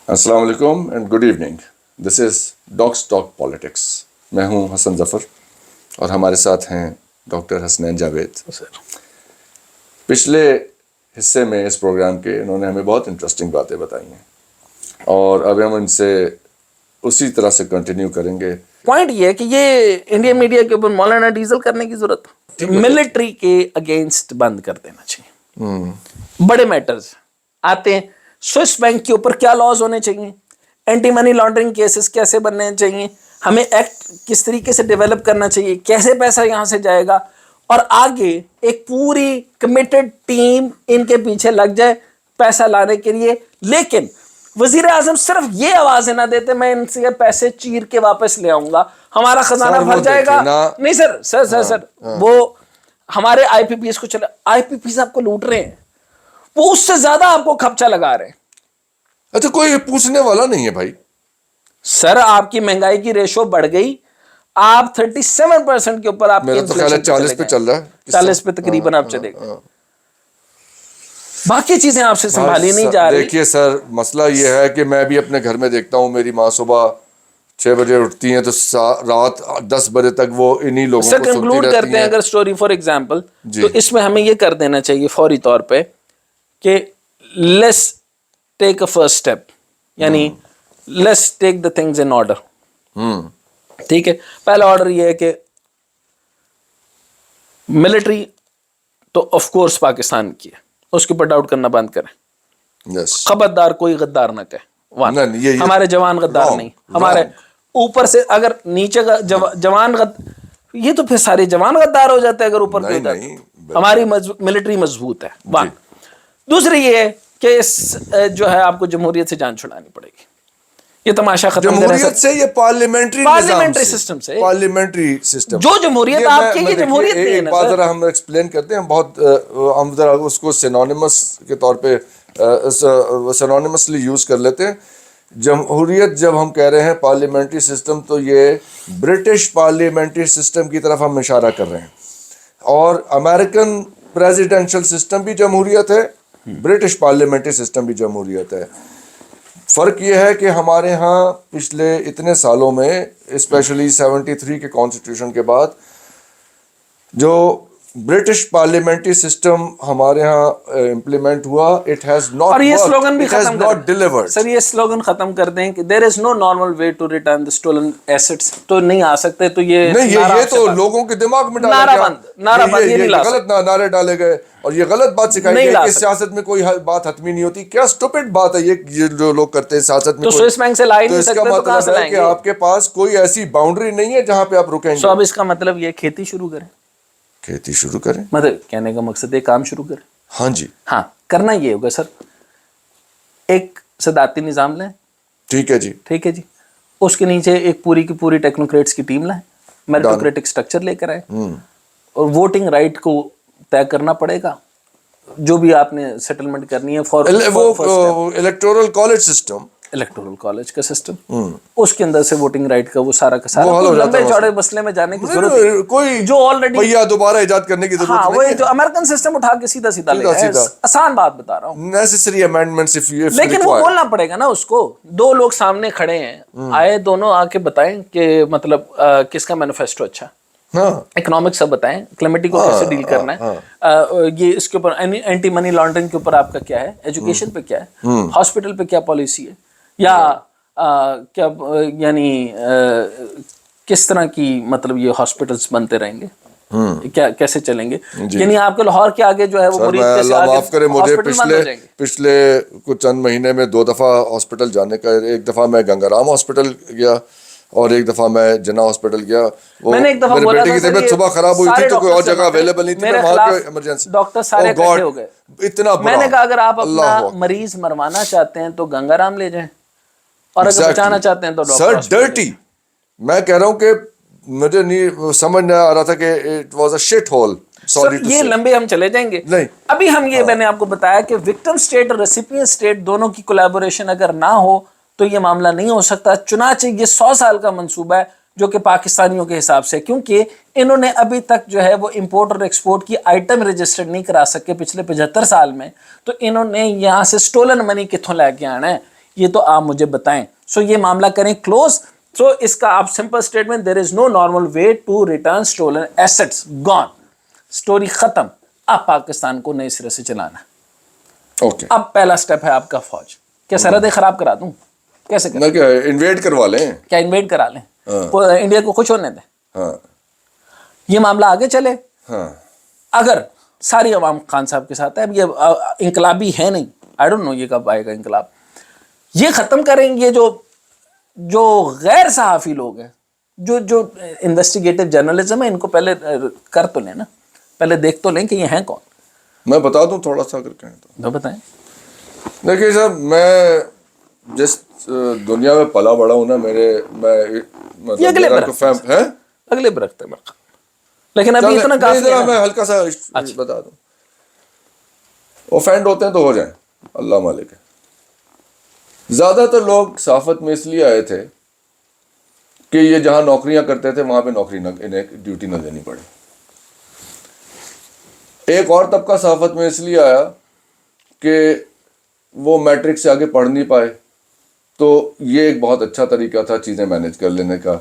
السلام علیکم and good evening. This is docs talk politics. میں ہوں حسن ظفر اور ہمارے ساتھ ہیں ڈاکٹر حسنین جاوید. پچھلے حصے میں اس پروگرام کے انہوں نے ہمیں بہت انٹرسٹنگ باتیں بتائی ہیں اور اب ہم ان سے اسی طرح سے کنٹینیو کریں گے. پوائنٹ یہ ہے کہ یہ انڈین میڈیا کے اوپر مولانا ڈیزل کرنے کی ضرورت ہے. ملٹری کے اگینسٹ بند کر دینا چاہیے. بڑے میٹرز آتے ہیں. سوئس بینک کے اوپر کیا لاز ہونے چاہیے, اینٹی منی لانڈرنگ کیسز کیسے بننے چاہیے, ہمیں ایکٹ کس طریقے سے ڈیولپ کرنا چاہیے, کیسے پیسہ یہاں سے جائے گا, اور آگے ایک پوری کمیٹڈ ٹیم ان کے پیچھے لگ جائے پیسہ لانے کے لیے. لیکن وزیر اعظم صرف یہ آوازیں نہ دیتے میں ان سے پیسے چیر کے واپس لے آؤں گا, ہمارا خزانہ بھر جائے گا. نہیں سر وہ ہمارے آئی پی پی ایس کو چلے, آئی پی پی ایس آپ کو لوٹ رہے ہیں, وہ اس سے زیادہ آپ کو کھپچا لگا رہے ہیں. اچھا کوئی پوچھنے والا نہیں ہے بھائی. سر آپ کی مہنگائی کی ریشو بڑھ گئی, آپ 37% کے اوپر آپ میرا تو خیال ہے 40 پہ چل رہا ہے, 40 پہ تقریباً آپ چلے گئے. باقی چیزیں آپ سے سنبھالی نہیں جا رہی. دیکھیے سر, مسئلہ یہ ہے کہ میں بھی اپنے گھر میں دیکھتا ہوں, میری ماں صبح 6 بجے اٹھتی ہیں تو رات 10 بجے تک وہ انہی لوگوں کو سنتی کنکلوڈ رہتی کرتے ہیں اگر اسٹوری فار ایگزامپل, جی. تو اس میں ہمیں یہ کر دینا چاہیے فوری طور پہ کہ let's take a first step, یعنی let's take the things in order. ٹھیک ہے, پہلا آرڈر یہ ہے کہ ملٹری تو آف کورس پاکستان کی ہے, اس کے اوپر ڈاؤٹ کرنا بند کریں. خبردار کوئی غدار نہ کہے, ہمارے جوان غدار نہیں, ہمارے اوپر سے اگر نیچے کا جوان یہ تو پھر سارے جوان غدار ہو جاتے ہیں اگر اوپر پہ ہو جاتے. ہماری ملٹری مضبوط ہے. دوسری یہ ہے کہ جو ہے آپ کو جمہوریت سے جان چھڑانی پڑے گی. یہ تماشا ختم جمہوریت سے, یہ پارلیمنٹری سسٹم سے, پارلیمنٹری سسٹم جو جمہوریت آپ کی یہ جمہوریت نہیں ہے نا. ایک بات ذرا ہم ایکسپلین کرتے ہیں, بہت ہم ذرا اس کو سینونیمس کے طور پہ سینونیمسلی یوز کر لیتے ہیں. جمہوریت جب ہم کہہ رہے ہیں پارلیمنٹری سسٹم, تو یہ برٹش پارلیمنٹری سسٹم کی طرف ہم اشارہ کر رہے ہیں, اور امریکن پریزیڈینشل سسٹم بھی جمہوریت ہے, برٹش پارلیمنٹری سسٹم بھی جمہوریت ہے. فرق یہ ہے کہ ہمارے ہاں پچھلے اتنے سالوں میں, اسپیشلی 73 کے کانسٹیٹیوشن کے بعد, جو برٹش پارلیمنٹری سسٹم ہمارے ہاں امپلیمنٹ ہوا, اٹ ہیز ناٹ اور یہ سلوگن بھی ختم ناٹ ڈیلیورڈ. سر یہ سلوگن ختم کر دیں کہ there is no normal way to return the stolen assets, تو نہیں آ سکتے. تو یہ تو لوگوں کے دماغ میں نعرہ بند یہ غلط نعرے ڈالے گئے, اور یہ غلط بات سکھائی گئی کہ سیاست میں کوئی بات حتمی نہیں ہوتی. کیا اسٹوپڈ بات ہے یہ جو لوگ کرتے ہیں سیاست میں. تو سوئس بینک سے لا ہی نہیں سکتے, تو کہاں سے لائیں گے؟ کہ آپ کے پاس کوئی ایسی باؤنڈری نہیں ہے جہاں پہ آپ رکیں گے. اب اس کا مطلب یہ کھیتی شروع کریں, کھیتی شروع کریں, مطلب کہنے کا مقصد ہے کام شروع کریں. ہاں جی, ہاں کرنا یہ ہوگا سر, ایک صدارتی نظام لیں. ٹھیک ہے جی, ٹھیک ہے جی, اس کے نیچے ایک پوری کی پوری ٹیکنوکریٹس کی ٹیم لائیں, میریٹوکریٹک سٹرکچر لے کر آئے, اور ووٹنگ رائٹ کو طے کرنا پڑے گا. جو بھی آپ نے سیٹلمنٹ کرنی ہے for electoral college system, electoral college کا سسٹم, اس کے اندر سے ووٹنگ رائٹ کا وہ سارا کا سارا, لمبے چوڑے مسئلے میں جانے کی ضرورت نہیں. کوئی جو آلریڈی بھیا دوبارہ ایجاد کرنے کی ضرورت نہیں. وہ جو امریکن سسٹم اٹھا کے سیدھا سیدھا لے گئے, آسان بات بتا رہا ہوں. نیسیسری امینڈمنٹس اف یو لیکن وہ بولنا پڑے گا نا اس کو. دو لوگ سامنے کھڑے ہیں, آئے دونوں آ کے بتائیں کہ مطلب کس کا مینیفیسٹو اچھا, اکنامکس سب بتائیں, کلیمٹی کو کیسے ڈیل کرنا ہے, یہ اس کے اوپر اینٹی منی لانڈرنگ کے اوپر آپ کا کیا ہے, ایجوکیشن پہ کیا ہے, ہاسپٹل پہ کیا پالیسی ہے, یا کیا یعنی کس طرح کی مطلب یہ ہاسپٹلس بنتے رہیں گے, کیا کیسے چلیں گے. یعنی آپ کے لاہور کے آگے جو ہے وہ مریض کیسے اللہ معاف کرے مجھے, پچھلے کچھ چند مہینے میں 2 دفعہ ہاسپٹل جانے کا, ایک دفعہ میں گنگا رام ہاسپٹل گیا اور ایک دفعہ میں جنا ہاسپٹل گیا. میں نے ایک دفعہ بولا تھا کی طبیعت صبح خراب ہوئی تھی تو کوئی اور جگہ اویلیبل نہیں تھی, میں وہاں پہ ایمرجنسی ڈاکٹر سارے اکٹھے ہو گئے. اتنا میں نے کہا اگر آپ اپنا مریض مروانا چاہتے ہیں تو گنگا رام لے جائیں, اور اگر بچانا چاہتے ہیں تو سر ڈرٹی. میں کہہ رہا ہوں کہ مجھے نہیں سمجھ نہ آ رہا تھا کہ it was a shirt whole. یہ لمبے ہم چلے جائیں گے. ابھی ہم یہ میں نے آپ کو بتایا کہ وکٹم اسٹیٹ اور ریسیپینٹ اسٹیٹ دونوں کی کولیبوریشن اگر نہ ہو تو یہ معاملہ نہیں ہو سکتا. چنانچہ یہ 100 سال کا منصوبہ ہے جو کہ پاکستانیوں کے حساب سے, کیونکہ انہوں نے ابھی تک جو ہے وہ امپورٹ اور ایکسپورٹ کی آئٹم رجسٹرڈ نہیں کرا سکے پچھلے 75 سال میں. تو انہوں نے یہاں سے سٹولن منی کتوں لے کے آنا ہے, یہ تو آپ مجھے بتائیں. سو یہ معاملہ کریں کلوز. سو اس کا آپ simple statement, there is no normal way to return stolen assets, gone, story ختم. اب پاکستان کو نئے سرے سے چلانا. اوکے, اب پہلا سٹیپ ہے آپ کا فوج. کیا سرحدیں خراب کرا دوں؟ کیسے کریں؟ کیا انویڈ کروا لیں, کیا انویڈ کرا لیں, انڈیا کو خوش ہونے دیں, ہاں یہ معاملہ آگے چلے. ہاں اگر ساری عوام خان صاحب کے ساتھ ہے, اب یہ انقلابی ہے نہیں, آئی ڈونٹ نو یہ کب آئے گا انقلاب, یہ ختم کریں گے جو غیر صحافی لوگ ہیں, جو انویسٹیگیٹو جرنلزم ہے, ان کو پہلے کر تو لیں نا, پہلے دیکھ تو لیں کہ یہ ہیں کون. میں بتا دوں تھوڑا سا اگر کہیں تو. بتائیں. دیکھیے صاحب, میں جس دنیا میں پلا بڑا ہوں نا, یہ اگلے اگلے پر رکھتے ہیں, لیکن ابھی اتنا کافی ہے. میں ہلکا سا بتا دوں, اوفینڈ ہوتے ہیں تو ہو جائیں, اللہ مالک ہے. زیادہ تر لوگ صحافت میں اس لیے آئے تھے کہ یہ جہاں نوکریاں کرتے تھے وہاں پہ نوکری نہ, انہیں ڈیوٹی نہ دینی پڑے. ایک اور طبقہ صحافت میں اس لیے آیا کہ وہ میٹرک سے آگے پڑھ نہیں پائے, تو یہ ایک بہت اچھا طریقہ تھا چیزیں مینج کر لینے کا.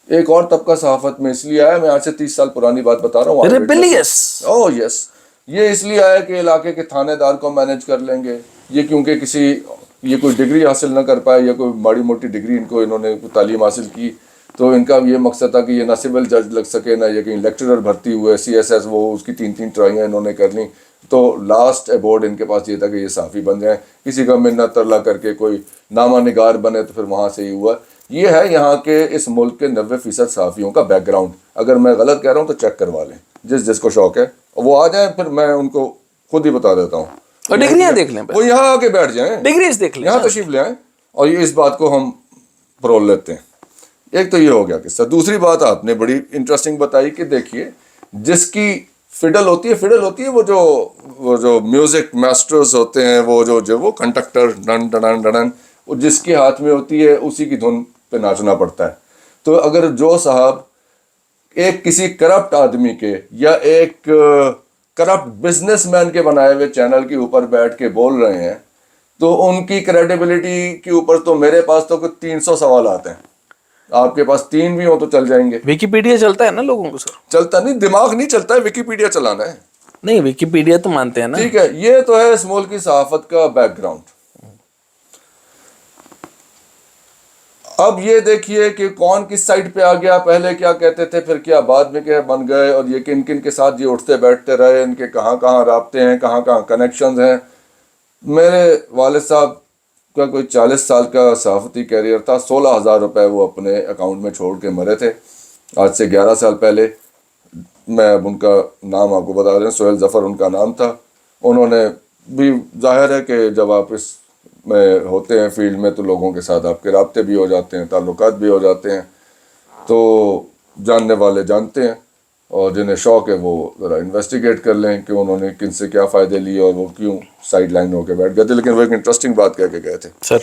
ایک اور طبقہ صحافت میں اس لیے آیا, میں آج سے 30 سال پرانی بات بتا رہا ہوں, ریبیلیس. اوہ یس, یہ اس لیے آیا کہ علاقے کے تھانے دار کو مینج کر لیں گے. یہ کیونکہ یہ کوئی ڈگری حاصل نہ کر پائے, یا کوئی ماڑی موٹی ڈگری انہوں نے تعلیم حاصل کی, تو ان کا یہ مقصد تھا کہ یہ نہ سول جج لگ سکے, نہ یہ کہیں لیکچرر بھرتی ہوئے CSS, وہ اس کی 3 ٹرائیاں انہوں نے کر لیں. تو لاسٹ ایبورڈ ان کے پاس یہ تھا کہ یہ صحافی بن جائیں, کسی کا منت ترلا کر کے کوئی نامہ نگار بنے, تو پھر وہاں سے ہی ہوا. یہ ہے یہاں کے اس ملک کے 90% صحافیوں کا بیک گراؤنڈ. اگر میں غلط کہہ رہا ہوں تو چیک کروا لیں, جس کو شوق ہے وہ آ جائیں, پھر میں ان کو خود ہی بتا دیتا ہوں. اور ڈگریاں دیکھ لیں, وہ یہاں آ کے بیٹھ جائیں, ڈگریز دیکھ لیں, یہاں تشریف لے آئیں, اور یہ اس بات کو ہم پرول لیتے ہیں. ایک تو یہ ہو گیا قصہ. دوسری بات آپ نے بڑی انٹرسٹنگ بتائی کہ دیکھیے, جس کی فڈل ہوتی ہے وہ جو میوزک ماسٹرز ہوتے ہیں, وہ کنڈکٹر ڈن ڈن ڈن, وہ جس کے ہاتھ میں ہوتی ہے اسی کی دھن پہ ناچنا پڑتا ہے. تو اگر جو صاحب ایک کسی کرپٹ آدمی کے یا ایک کرپٹ بزنس مین کے بنائے ہوئے چینل کے اوپر بیٹھ کے بول رہے ہیں, تو ان کی کریڈیبلٹی کے اوپر تو میرے پاس تو کوئی 300 سوالات ہیں. آپ کے پاس 3 بھی ہوں تو چل جائیں گے. ویکیپیڈیا چلتا ہے نا لوگوں کو سر؟ چلتا نہیں, دماغ نہیں چلتا ہے, ویکیپیڈیا چلانا ہے. نہیں, ویکیپیڈیا تو مانتے ہیں نا. ٹھیک ہے, یہ تو ہے اس ملک کی صحافت کا بیک گراؤنڈ. اب یہ دیکھیے کہ کون کس سائڈ پہ آ گیا, پہلے کیا کہتے تھے, پھر کیا بعد میں کیا بن گئے, اور یہ کن کن کے ساتھ یہ اٹھتے بیٹھتے رہے, ان کے کہاں کہاں رابطے ہیں, کہاں کہاں کنیکشنز ہیں. میرے والد صاحب کا کوئی 40 سال کا صحافتی کیریئر تھا. 16,000 روپے وہ اپنے اکاؤنٹ میں چھوڑ کے مرے تھے آج سے 11 سال پہلے. میں اب ان کا نام آپ کو بتا رہے ہیں, سہیل ظفر ان کا نام تھا. انہوں نے بھی, ظاہر ہے کہ جب آپ اس میں ہوتے ہیں فیلڈ میں, تو لوگوں کے ساتھ آپ کے رابطے بھی ہو جاتے ہیں, تعلقات بھی ہو جاتے ہیں. تو جاننے والے جانتے ہیں, اور جنہیں شوق ہے وہ ذرا انویسٹیگیٹ کر لیں کہ انہوں نے کن سے کیا فائدے لیے اور وہ کیوں سائڈ لائن ہو کے بیٹھ گئے تھے. لیکن وہ ایک انٹرسٹنگ بات کہہ کے گئے تھے سر.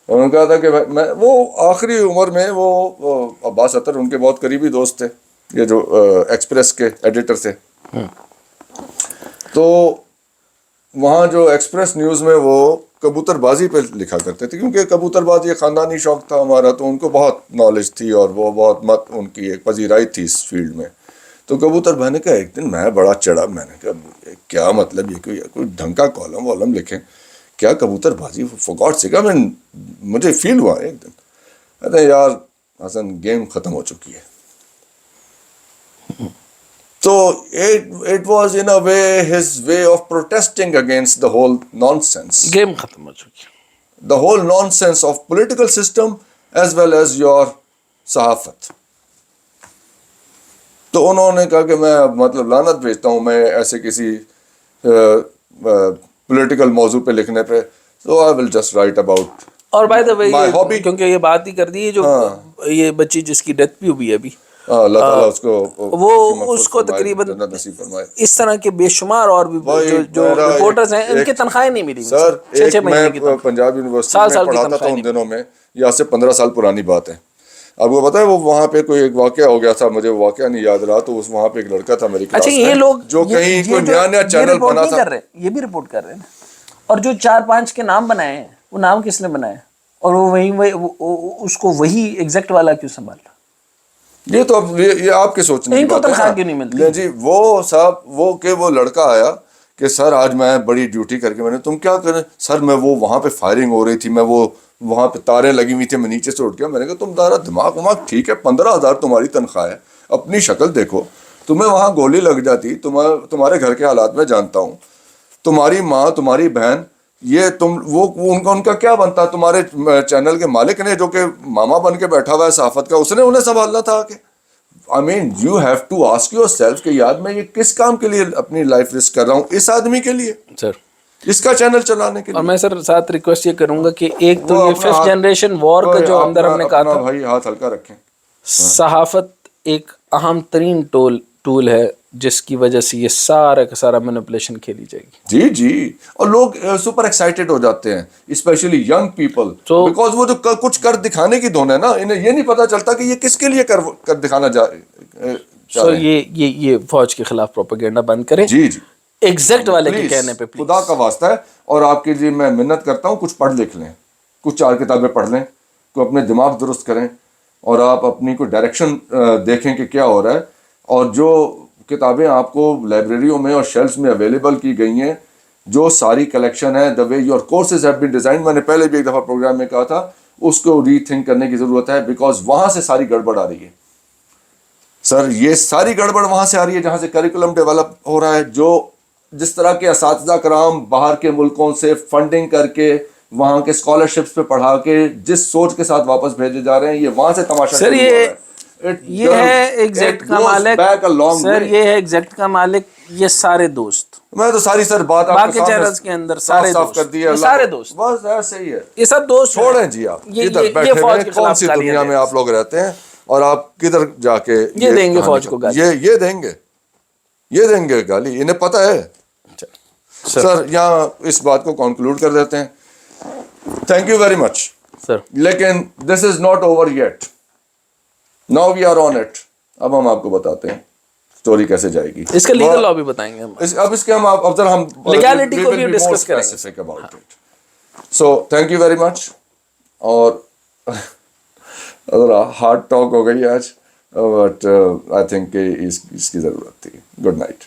انہوں نے کہا تھا کہ میں وہ آخری عمر میں وہ عباس اطہر ان کے بہت قریبی دوست تھے, یہ جو ایکسپریس کے ایڈیٹر تھے. تو وہاں جو ایکسپریس نیوز میں وہ کبوتر بازی پہ لکھا کرتے تھے, کیونکہ کبوتر بازی ایک خاندانی شوق تھا ہمارا, تو ان کو بہت نالج تھی اور وہ بہت ان کی ایک پذیرائی تھی اس فیلڈ میں. تو کبوتر بہنے کا ایک دن میں بڑا چڑھا, میں نے کہا کیا مطلب یہ کوئی ڈھنگ کا کالم والم لکھیں, کیا کبوتر بازی, فور گاڈ سیک. میں مجھے فیل ہوا ایک دن, ارے یار حسن گیم ختم ہو چکی ہے. So it was in a way his way of protesting against the whole nonsense. Game ختم ہو چکی. The whole nonsense of political system as well as your صحافت. تو انہوں نے کہا کہ میں مطلب لعنت بھیجتا ہوں میں ایسے کسی پولیٹیکل موضوع پہ لکھنے پہ. So I will just write about اور by the way my hobby. کیونکہ یہ بات ہی کر دی ہے جو یہ بچی جس کی ڈیتھ بھی ہوئی ہے ابھی, اللہ تعالیٰ اس کو تقریباً نصیب فرمائے. اس طرح کے بے شمار اور بھی جو رپورٹرز ہیں, ان کی تنخواہیں نہیں ملی. سر میں پنجاب یونیورسٹی میں پڑھاتا تھا ان دنوں میں, یہ آج سے 15 سال پرانی بات ہے. آپ کو پتا ہے وہ وہاں پہ کوئی ایک واقعہ ہو گیا تھا, مجھے واقعہ نہیں یاد رہا, تو اس وہاں پہ ایک لڑکا تھا میری کلاس میں. یہ لوگ جو کہیں کوئی نیا چینل بنا تھا, یہ بھی رپورٹ کر رہے ہیں, اور جو 4-5 کے نام بنائے ہیں وہ نام کس نے بنایا اور وہ اس کو وہی ایگزیکٹ والا کیوں سنبھال رہا؟ یہ تو اب یہ آپ کے سوچنے کی ان کو بات ہے تنخواہ نا. کیوں نہیں ملتی؟ جی وہ صاحب وہ لڑکا آیا کہ سر آج میں بڑی ڈیوٹی کر کے میں نے, تم کیا کریں سر, میں وہاں پہ فائرنگ ہو رہی تھی, میں وہاں پہ تاریں لگی ہوئی تھی, میں نیچے سے اٹھ گیا. میں نے کہا تم تارا دماغ ٹھیک ہے, 15,000 تمہاری تنخواہ ہے, اپنی شکل دیکھو, تمہیں وہاں گولی لگ جاتی, تمہارے گھر کے حالات میں جانتا ہوں, تمہاری ماں تمہاری بہن یہ ان کا کیا بنتا, تمہارے چینل کے مالک نے جو کہ ماما بن کے بیٹھا ہوا ہے صحافت کا, اس نے انہیں سنبھالنا تھا. کہ I mean you have to ask yourself کہ یار میں یہ کس کام کے لیے اپنی لائف رسک کر رہا ہوں, اس آدمی کے لیے, سر اس کا چینل چلانے کے لیے. اور میں سر ساتھ ریکویسٹ یہ کروں گا کہ ایک تو وہ یہ اپنا 5th جنریشن وار کا جو اندر ہم نے کہا اپنا تھا, بھائی ہاتھ ہلکا رکھیں. صحافت ایک اہم ترین ٹول ہے جس کی وجہ سے یہ سارا کا سارا مینپولیشن کھیلی جائے گی. جی اور لوگ سپر ایکسائٹیڈ ہو جاتے ہیں, اسپیشلی ینگ پیپل, تو بیکاز وہ جو کچھ کر دکھانے کی دھن ہے نا, انہیں یہ نہیں پتا چلتا کہ یہ کس کے لیے کر دکھانا چاہ رہے ہیں. یہ فوج کے خلاف پروپیگنڈا بند کریں. جی ایگزیکٹ والے کے پلیز, کہنے پہ خدا کا واسطہ ہے, اور آپ کے لیے میں منت کرتا ہوں کچھ پڑھ لکھ لیں, کچھ 4 کتابیں پڑھ لیں, کو اپنے دماغ درست کریں, اور آپ اپنی کوئی ڈائریکشن دیکھیں کہ کیا ہو رہا ہے. اور جو کتابیں آپ کو لائبریریوں میں اور شیلفز میں اویلیبل کی گئی ہیں, جو ساری کلیکشن ہے, the way your courses have been designed, میں نے پہلے بھی ایک دفعہ پروگرام میں کہا تھا, اس کو ری تھنک کرنے کی ضرورت ہے, بیکاز وہاں سے ساری گڑبڑ آ رہی ہے. سر یہ ساری گڑبڑ وہاں سے آ رہی ہے جہاں سے کریکولم ڈیولپ ہو رہا ہے, جو جس طرح کے اساتذہ کرام باہر کے ملکوں سے فنڈنگ کر کے وہاں کے اسکالرشپس پہ پڑھا کے جس سوچ کے ساتھ واپس بھیجے جا رہے ہیں, یہ وہاں سے تماشا سر شروع ہو رہا ہے. یہ ہے ایگزیکٹ کا مالک, سر یہ ہے ایگزیکٹ کا مالک, یہ سارے دوست, میں تو ساری سر بات آپ باقی چینلز کے اندر صاف سارے صاف کر دی ہے. سارے دوست, بس ایسے ہی ہے, یہ سب دوست چھوڑیں جی. آپ ادھر یہ بیٹھے فوج ہوئے کے کون خلاف سی گالیاں دنیا دے میں آپ لوگ رہتے ہیں, اور آپ کدھر جا کے یہ دیں گے فوج کو گالی, یہ دیں گے گالی, انہیں پتہ ہے. سر یہاں اس بات کو کنکلوڈ کر دیتے ہیں. Thank you very much sir. لیکن this is not over yet, now we are on it. اب ہم آپ کو بتاتے ہیں اسٹوری کیسے جائے گی. اس کا لیگل لا بھی بتائیں گے ہم, اب اس کے ہم لیگیلٹی کو بھی ڈسکس کریں گے. سو تھینک یو ویری مچ. اور ہارڈ ٹاک ہو گئی آج, بٹ آئی تھنک کہ اس کی ضرورت تھی. Good night.